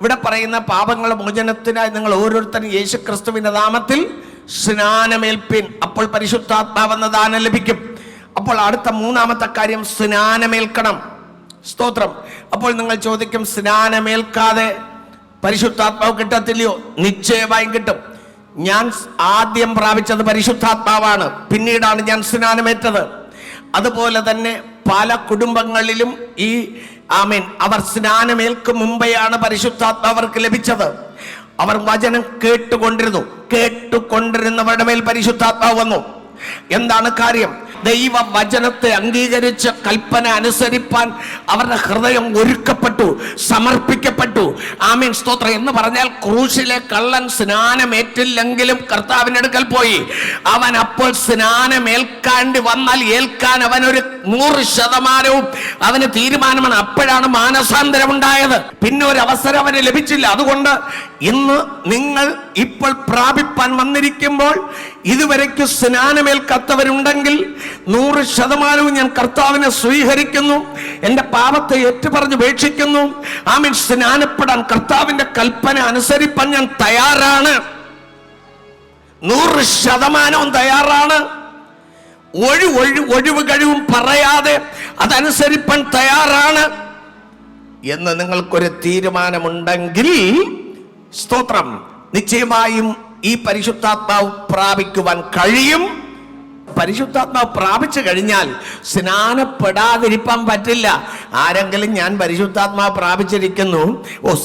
ഇവിടെ പറയുന്ന പാപങ്ങളുടെ മോചനത്തിനായി നിങ്ങൾ ഓരോരുത്തരും യേശു ക്രിസ്തുവിന്റെ നാമത്തിൽ സ്നാനമേൽപ്പിൻ, അപ്പോൾ പരിശുദ്ധാത്മാവെന്ന ദാനം ലഭിക്കും. അപ്പോൾ അടുത്ത മൂന്നാമത്തെ കാര്യം സ്നാനമേൽക്കണം. സ്തോത്രം. അപ്പോൾ നിങ്ങൾ ചോദിക്കും, സ്നാനമേൽക്കാതെ പരിശുദ്ധാത്മാവ് കിട്ടത്തില്ലയോ? നിശ്ചയമായും കിട്ടും. ഞാൻ ആദ്യം പ്രാപിച്ചത് പരിശുദ്ധാത്മാവാണ്, പിന്നീടാണ് ഞാൻ സ്നാനമേറ്റത്. അതുപോലെ തന്നെ പല കുടുംബങ്ങളിലും അവർ സ്നാനമേൽക്കും മുമ്പെയാണ് പരിശുദ്ധാത്മാവ് അവർക്ക് ലഭിച്ചത്. അവർ വചനം കേട്ടുകൊണ്ടിരുന്നവരുടെ മേൽ പരിശുദ്ധാത്മാവ് വന്നു. എന്താണ് കാര്യം? ദൈവ വചനത്തെ അംഗീകരിച്ച് കൽപ്പന അനുസരിപ്പാൻ അവരുടെ ഹൃദയം ഒരുക്കപ്പെട്ടു, സമർപ്പിക്കപ്പെട്ടു. ആമേൻ, സ്തോത്രം. എന്ന് പറഞ്ഞാൽ ക്രൂശിലെ കള്ളൻ സ്നാനമേറ്റില്ലെങ്കിലും കർത്താവിന്റെ അടുക്കൽ പോയി. അവൻ അപ്പോൾ സ്നാനമേൽക്കാണ്ട് വന്നാൽ ഏൽക്കാൻ അവനൊരു 100% അവന് തീരുമാനമാണ്. അപ്പോഴാണ് മാനസാന്തരം ഉണ്ടായത്. പിന്നെ ഒരു അവസരം അവന് ലഭിച്ചില്ല. അതുകൊണ്ട് ഇന്ന് നിങ്ങൾ ഇപ്പോൾ പ്രാപിപ്പാൻ വന്നിരിക്കുമ്പോൾ ഇതുവരയ്ക്ക് സ്നാനമേൽക്കാത്തവരുണ്ടെങ്കിൽ 100% ഞാൻ കർത്താവിനെ സ്വീകരിക്കുന്നു, എൻ്റെ പാപത്തെ ഏറ്റുപറഞ്ഞ് ഉപേക്ഷിക്കുന്നു. ആമേൻ. സ്നാനപ്പെടാൻ കർത്താവിന്റെ കൽപ്പന അനുസരിപ്പാൻ ഞാൻ തയ്യാറാണ്, 100% തയ്യാറാണ്. ഒഴിവ് കഴിവും പറയാതെ അതനുസരിപ്പാൻ തയ്യാറാണ് എന്ന് നിങ്ങൾക്കൊരു തീരുമാനമുണ്ടെങ്കിൽ, സ്തോത്രം, നിശ്ചയമായും ഈ പരിശുദ്ധാത്മാവ് പ്രാപിക്കുവാൻ കഴിയും. പരിശുദ്ധാത്മാവ് പ്രാപിച്ചു കഴിഞ്ഞാൽ സ്നാനപ്പെടാതിരിക്കാൻ പറ്റില്ല. ആരെങ്കിലും ഞാൻ പരിശുദ്ധാത്മാവ് പ്രാപിച്ചിരിക്കുന്നു,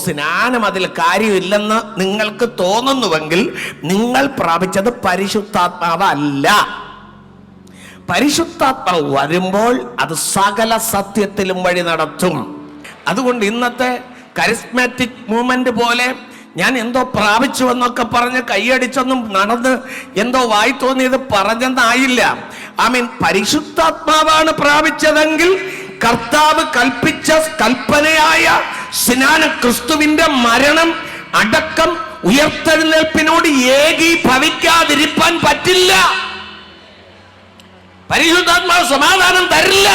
സ്നാനം അതിൽ കാര്യമില്ലെന്ന് നിങ്ങൾക്ക് തോന്നുന്നുവെങ്കിൽ നിങ്ങൾ പ്രാപിച്ചത് പരിശുദ്ധാത്മാവല്ല. പരിശുദ്ധാത്മാവ് വരുമ്പോൾ അത് സകല സത്യത്തിലും വഴി നടത്തും. അതുകൊണ്ട് ഇന്നത്തെ കരിസ്മാറ്റിക് മൂവ്മെന്റ് പോലെ ഞാൻ എന്തോ പ്രാപിച്ചു എന്നൊക്കെ പറഞ്ഞ് കൈയടിച്ചൊന്നും നടന്ന് എന്തോ വായി തോന്നിയത് പറഞ്ഞെന്നായില്ല. ആമീൻ. പരിശുദ്ധാത്മാവാണ് പ്രാപിച്ചതെങ്കിൽ കർത്താവ് കൽപ്പിച്ച കൽപ്പനയായ സ്നാന ക്രിസ്തുവിന്റെ മരണം, അടക്കം, ഉയർത്തെഴുന്നേൽപ്പിനോട് ഏകീഭവിക്കാതിരിക്കാൻ പറ്റില്ല. പരിശുദ്ധാത്മാവ് സമാധാനം തരില്ല.